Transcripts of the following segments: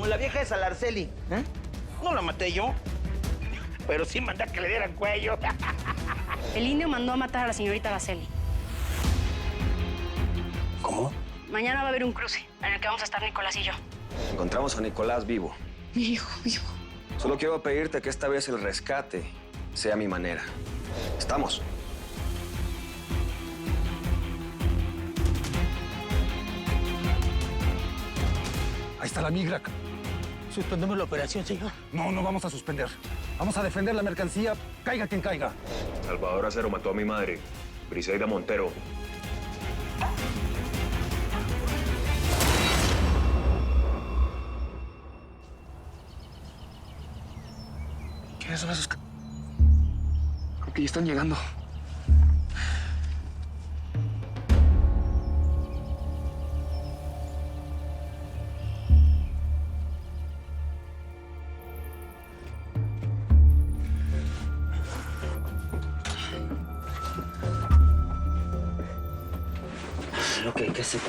Como la vieja esa, la Arceli. ¿Eh? No la maté yo, pero sí mandé a que le dieran cuello. El indio mandó a matar a la señorita Araceli. ¿Cómo? Mañana va a haber un cruce en el que vamos a estar Nicolás y yo. Encontramos a Nicolás vivo. Mi hijo vivo. Solo quiero pedirte que esta vez el rescate sea a mi manera. ¿Estamos? Ahí está la migra. Suspendemos la operación, señor. No, no vamos a suspender. Vamos a defender la mercancía, caiga quien caiga. Salvador Acero mató a mi madre, Briseida Montero. ¿Quiénes son esos? Creo que ya están llegando. Lo que hay que hacer.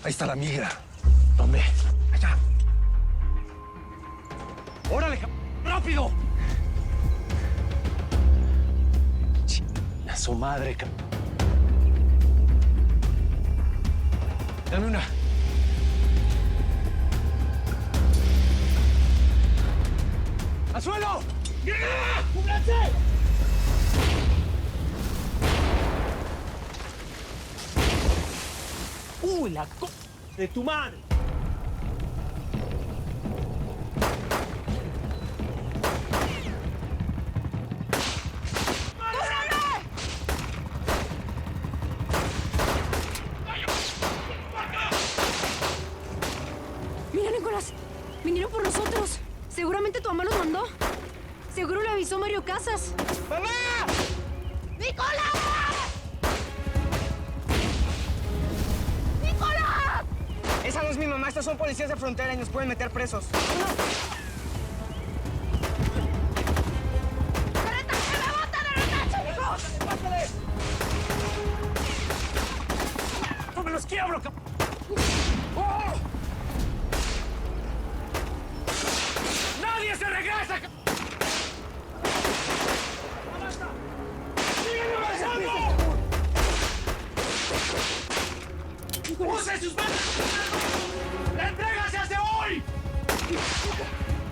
Ahí está la migra. ¿Dónde? Allá. ¡Órale, rápido! A su madre, Dame una. ¡Al suelo! ¡Cúbranse! ¡Uy, la de tu madre! Mira, Nicolás. Vinieron por nosotros. Seguramente tu mamá los mandó. Seguro le avisó Mario Casas. ¡Mamá! ¡Nicolás! ¡Nicolás! Esa no es mi mamá, estos son policías de frontera y nos pueden meter presos. ¡No me los quiebro, cap... ¡Nadie se regresa! ¡Sígueme avanzando! ¡Use sus manos! ¡La entrega se hace hoy!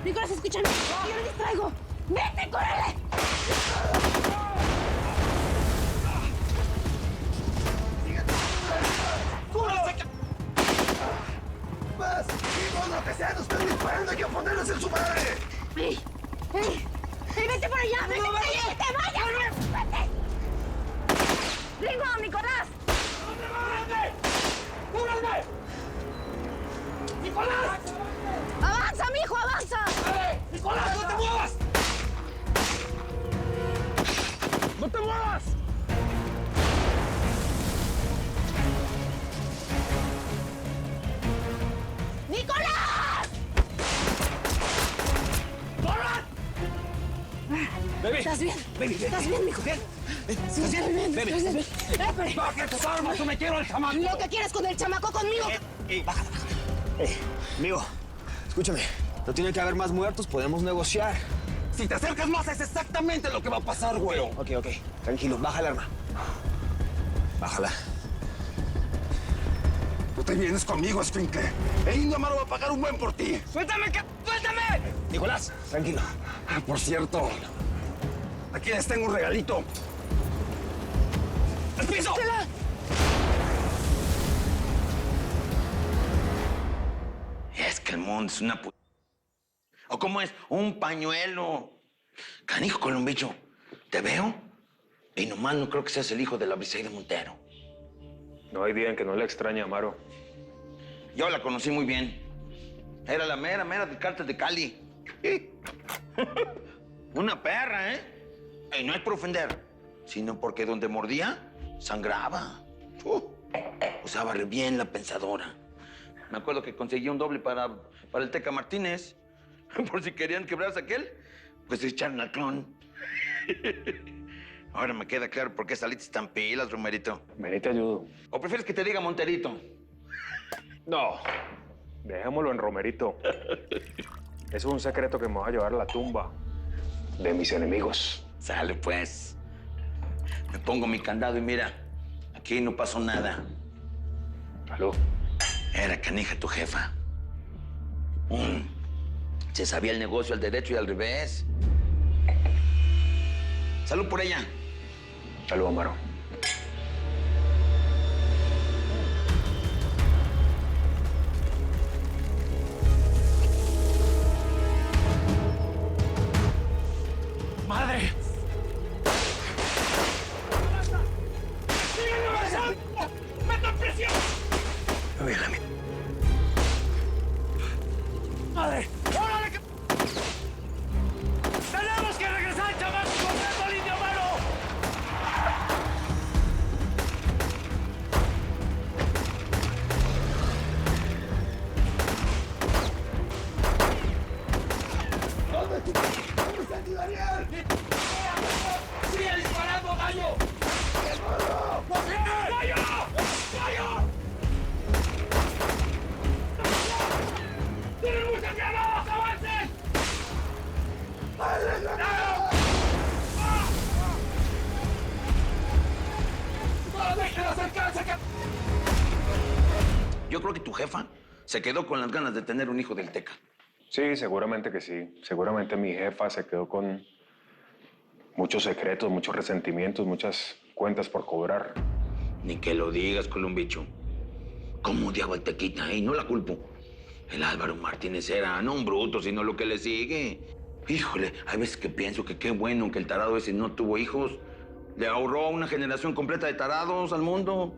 Nicolás, escúchame. Yo lo distraigo. ¡Vete, córrele! ¡Cúbrase! ¡Más! ¡Digo lo que sea! ¡Nos están disparando! ¡Hay que ponernos en su madre! ¡Ey! ¡Ey! ¡Ey, vete por allá! ¡Vete por allá! ¡Vete, vaya! ¡Vete! ¡Ringo, Nicolás! ¡Cúbrame! ¡Cúbrame! ¡Nicolás! ¡Avanza, mijo, avanza! ¡Nicolás, no te muevas! ¡No te muevas! ¡Nicolás! ¡Corran! ¡Baby! ¿Estás bien? Baby, ¿Estás bien, mijo? ¿Bien? Sí, estoy bien, Baby. estoy bien. Espere. ¡Baje tus armas o me quiero al chamaco! Lo que quieres con el chamaco conmigo. Bájala. Amigo, escúchame. No tiene que haber más muertos, podemos negociar. Si te acercas más es exactamente lo que va a pasar, güey. Ok. Tranquilo, baja el arma. Bájala. Tú te vienes conmigo, escuincle. El indio Amaro va a pagar un buen por ti. ¡Suéltame! ¡Suéltame! Nicolás, tranquilo. Ah, por cierto, aquí les tengo un regalito. ¡El piso! montes, una ¿O cómo es? Un pañuelo. Canijo, Columbicho, te veo y nomás no creo que seas el hijo de la Briseida Montero. No hay día en que no le extrañe a Amaro. Yo la conocí muy bien. Era la mera del cártel de Cali. Una perra, ¿eh? Y no es por ofender, sino porque donde mordía, sangraba. Usaba re bien la pensadora. Me acuerdo que conseguí un doble para el Teca Martínez. Por si querían quebrarse aquel, pues echaron al clon. Ahora me queda claro por qué saliste tan pilas, Romerito. Vení, te ayudo. ¿O prefieres que te diga Monterito? No, dejémoslo en Romerito. Es un secreto que me va a llevar a la tumba de mis enemigos. Sale, pues. Me pongo mi candado y mira, aquí no pasó nada. Salud. Era canija tu jefa. Se sabía el negocio al derecho y al revés. Salud por ella. Salud, Amaro. ¡Madre! ¡Meto presión! Me voy a la ¡Madre! ¡Órale! ¡Tenemos que regresar, chavales! ¡Corriendo al indio Amaro! ¿Dónde está ti, Daniel? ¡Sigue disparando, gallo! ¡Gallo! ¡Gallo! ¡Tienen muchas granadas! ¡Avancen! ¡No dejen acercarse! Yo creo que tu jefa se quedó con las ganas de tener un hijo del Teca. Sí, seguramente que sí. Seguramente mi jefa se quedó con muchos secretos, muchos resentimientos, muchas cuentas por cobrar. Ni que lo digas, Columbicho. ¿Cómo odiaba al Tequita, no la culpo. El Álvaro Martínez era no un bruto, sino lo que le sigue. Híjole, hay veces que pienso que qué bueno que el tarado ese no tuvo hijos. Le ahorró a una generación completa de tarados al mundo.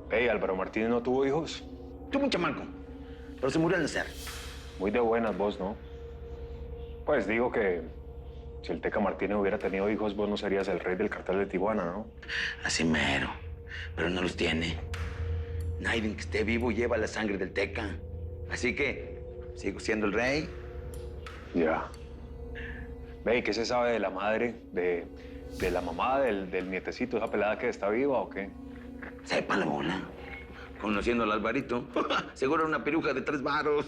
Hey, Álvaro Martínez no tuvo hijos. Tuvo un chamaco, pero se murió al nacer. Muy de buenas vos, ¿no? Pues digo que si el Teca Martínez hubiera tenido hijos, vos no serías el rey del cartel de Tijuana, ¿no? Así mero, pero no los tiene. Nadie que esté vivo lleva la sangre del Teca. Así que sigo siendo el rey. Ya. Ve, ¿y qué se sabe de la madre, de la mamá del nietecito, esa pelada que está viva o qué? Sepa la bola. Conociendo al Alvarito, seguro era una piruja de 3 varos.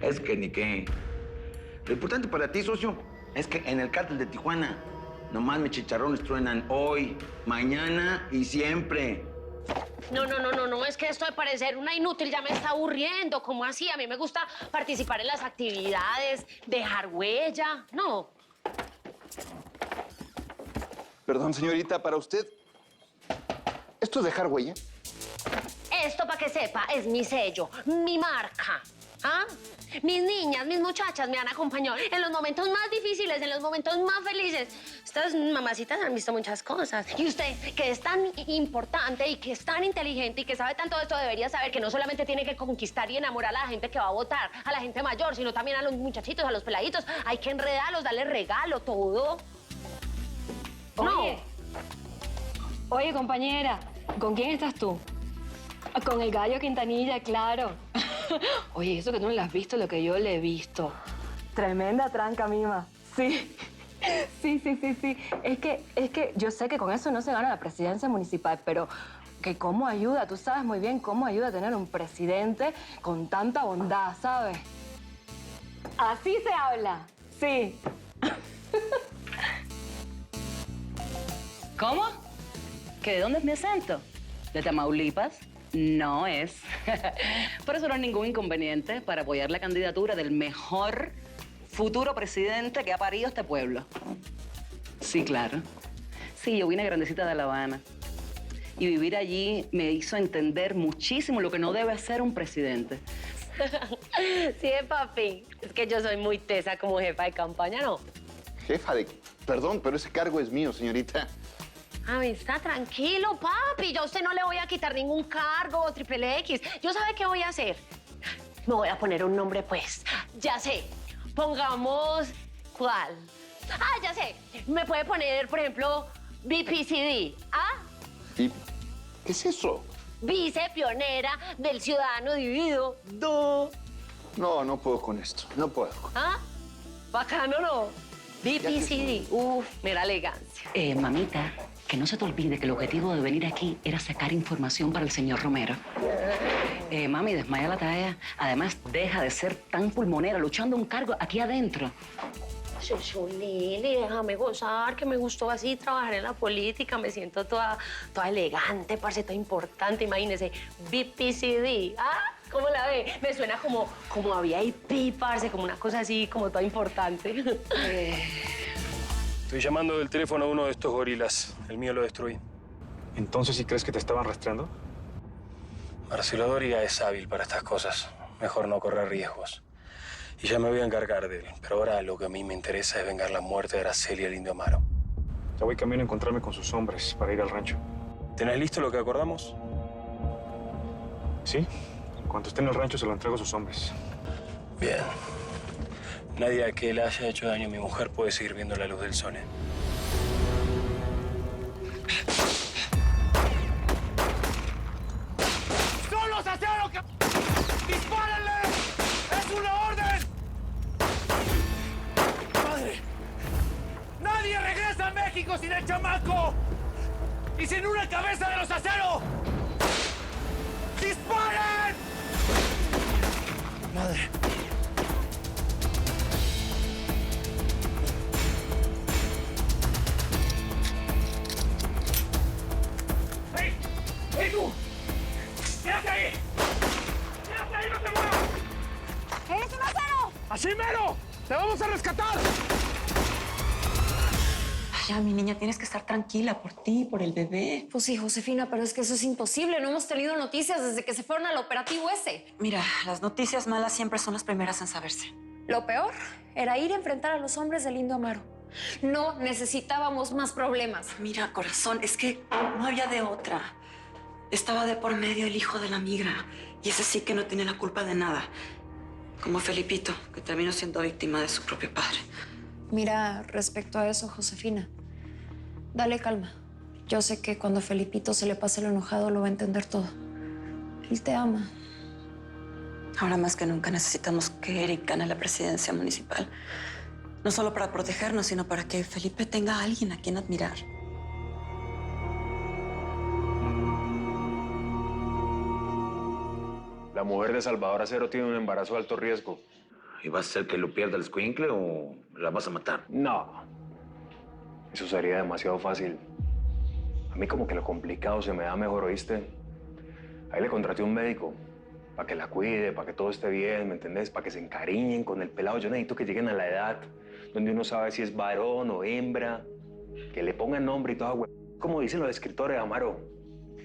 Es que ni qué. Lo importante para ti, socio, es que en el cártel de Tijuana nomás mis chicharrones truenan hoy, mañana y siempre. No, es que esto de parecer una inútil ya me está aburriendo. ¿Cómo así? A mí me gusta participar en las actividades, dejar huella. No. Perdón, señorita, para usted, ¿esto es dejar huella? Esto, para que sepa, es mi sello, mi marca. ¿Ah? Mis niñas, mis muchachas me han acompañado en los momentos más difíciles, en los momentos más felices. Estas mamacitas han visto muchas cosas. Y usted, que es tan importante y que es tan inteligente y que sabe tanto de esto, debería saber que no solamente tiene que conquistar y enamorar a la gente que va a votar, a la gente mayor, sino también a los muchachitos, a los peladitos. Hay que enredarlos, darle regalo, todo. Oye, oye, compañera, ¿con quién estás tú? Con el gallo Quintanilla, claro. Oye, eso que tú no le has visto, lo que yo le he visto. Tremenda tranca, mima. Sí. Sí. Es que yo sé que con eso no se gana la presidencia municipal, pero que cómo ayuda, tú sabes muy bien cómo ayuda a tener un presidente con tanta bondad, ¿sabes? Así se habla, sí. ¿Cómo? ¿Que de dónde es mi acento? ¿De Tamaulipas? No es. Por eso no es ningún inconveniente para apoyar la candidatura del mejor futuro presidente que ha parido este pueblo. Sí, claro. Sí, yo vine grandecita de La Habana. Y vivir allí me hizo entender muchísimo lo que no debe hacer un presidente. Sí, papi. Es que yo soy muy tesa como jefa de campaña, ¿no? Jefa de... Perdón, pero ese cargo es mío, señorita. Ay, está tranquilo, papi. Yo a usted no le voy a quitar ningún cargo, triple X. Yo sabe qué voy a hacer. Me voy a poner un nombre, pues. Ya sé. Pongamos... ¿Cuál? Ah, ya sé. Me puede poner, por ejemplo, BPCD. ¿Ah? ¿Y qué es eso? Vice pionera del ciudadano dividido. Do. No, no puedo con esto. No puedo. ¿Ah? Bacano, ¿no? BPCD. Uf, mira elegancia. Mamita, que no se te olvide que el objetivo de venir aquí era sacar información para el señor Romero. Mami, desmaya la talla. Además, deja de ser tan pulmonera luchando un cargo aquí adentro. Lili, déjame gozar, que me gustó así trabajar en la política. Me siento toda elegante, parce, toda importante. Imagínese, BPCD. ¿Ah? ¿Cómo la ve? Me suena como a VIP, parce, como una cosa así, como toda importante. Estoy llamando del teléfono a uno de estos gorilas. El mío lo destruí. ¿Entonces sí crees que te estaban rastreando? Marcelo Doria es hábil para estas cosas. Mejor no correr riesgos. Y ya me voy a encargar de él. Pero ahora lo que a mí me interesa es vengar la muerte de Araceli y el Indio Amaro. Ya voy camino a encontrarme con sus hombres para ir al rancho. ¿Tenés listo lo que acordamos? ¿Sí? En cuanto esté en el rancho se lo entrego a sus hombres. Bien. Nadie a que le haya hecho daño a mi mujer puede seguir viendo la luz del sol, ¿eh? ¡Son los aceros que... ¡Dispárenle! ¡Es una orden! ¡Madre! ¡Nadie regresa a México sin el chamaco! ¡Y sin una cabeza de los aceros! ¡Disparen! ¡Madre! ¡Hey! ¡Hey, tú! ¡Quédate ahí! ¡Quédate ahí, no te muevas! ¡Eres un acero! ¡Así mero! ¡Te vamos a rescatar! Ya, mi niña, tienes que estar tranquila por ti, por el bebé. Pues sí, Josefina, pero es que eso es imposible. No hemos tenido noticias desde que se fueron al operativo ese. Mira, las noticias malas siempre son las primeras en saberse. Lo peor era ir a enfrentar a los hombres del Indio Amaro. No necesitábamos más problemas. Mira, corazón, es que no había de otra. Estaba de por medio el hijo de la migra. Y ese sí que no tiene la culpa de nada. Como Felipito, que terminó siendo víctima de su propio padre. Mira, respecto a eso, Josefina, dale calma. Yo sé que cuando Felipito se le pase el enojado lo va a entender todo. Él te ama. Ahora más que nunca necesitamos que Eric gane la presidencia municipal. No solo para protegernos, sino para que Felipe tenga a alguien a quien admirar. La mujer de Salvador Acero tiene un embarazo de alto riesgo. ¿Y vas a hacer que lo pierda el escuincle o la vas a matar? No. Eso sería demasiado fácil. A mí como que lo complicado se me da mejor, ¿oíste? Ahí le contraté un médico para que la cuide, para que todo esté bien, ¿me entendés? Para que se encariñen con el pelado. Yo necesito que lleguen a la edad donde uno sabe si es varón o hembra, que le pongan nombre y todo. Como dicen los escritores, Amaro,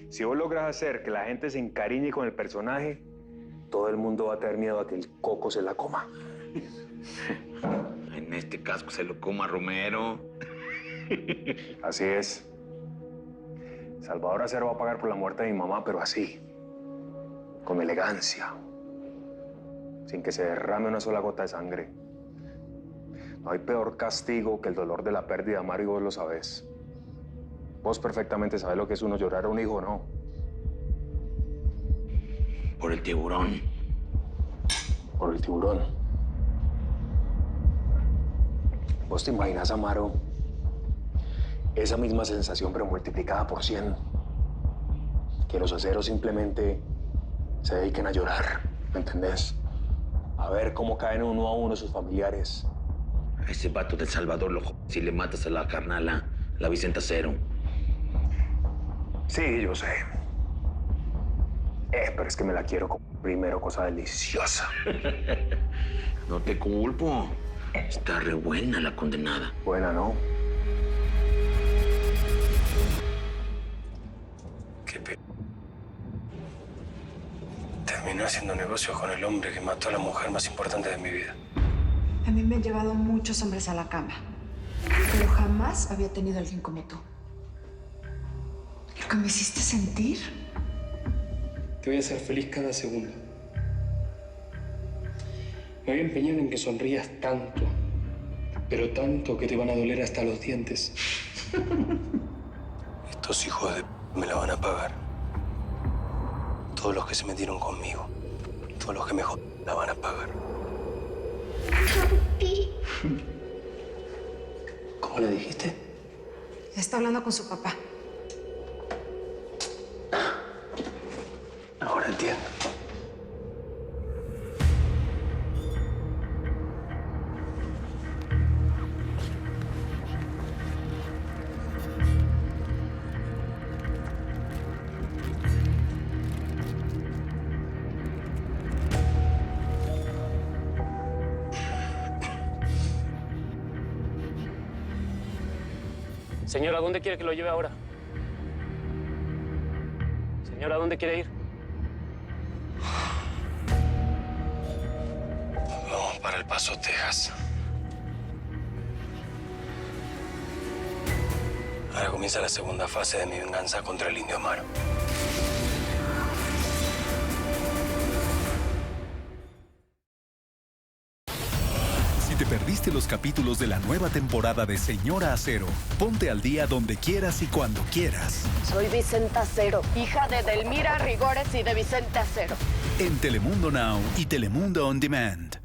si vos logras hacer que la gente se encariñe con el personaje, todo el mundo va a tener miedo a que el coco se la coma. En este caso se lo coma Romero. Así es. Salvador Acero va a pagar por la muerte de mi mamá, pero así, con elegancia, sin que se derrame una sola gota de sangre. No hay peor castigo que el dolor de la pérdida, Amaro, y vos lo sabés. Vos perfectamente sabés lo que es uno llorar a un hijo, ¿no? Por el tiburón. Por el tiburón. ¿Vos te imaginas, Amaro, esa misma sensación pero multiplicada por 100? Que los aceros simplemente se dediquen a llorar, ¿me entendés? A ver cómo caen uno a uno sus familiares. A ese vato del Salvador lo si le matas a la carnala, la Vicenta Acero. Sí, yo sé. Pero es que me la quiero como primero cosa deliciosa. No te culpo. Está re buena la condenada. Buena, ¿no? Qué pe... Terminé haciendo negocios con el hombre que mató a la mujer más importante de mi vida. A mí me han llevado muchos hombres a la cama, pero jamás había tenido a alguien como tú. Lo que me hiciste sentir. Te voy a hacer feliz cada segundo. Me voy a empeñar en que sonrías tanto, pero tanto que te van a doler hasta los dientes. Estos hijos de me la van a pagar. Todos los que se metieron conmigo, todos los que me la van a pagar. ¿Cómo le dijiste? Está hablando con su papá. Ahora entiendo. Señora, ¿a dónde quiere que lo lleve ahora? Señora, ¿a dónde quiere ir? Vamos para El Paso, Texas. Ahora comienza la segunda fase de mi venganza contra el Indio Amaro. Si te perdiste los capítulos de la nueva temporada de Señora Acero, ponte al día donde quieras y cuando quieras. Soy Vicenta Acero, hija de Delmira Rigores y de Vicente Acero. En Telemundo Now y Telemundo On Demand.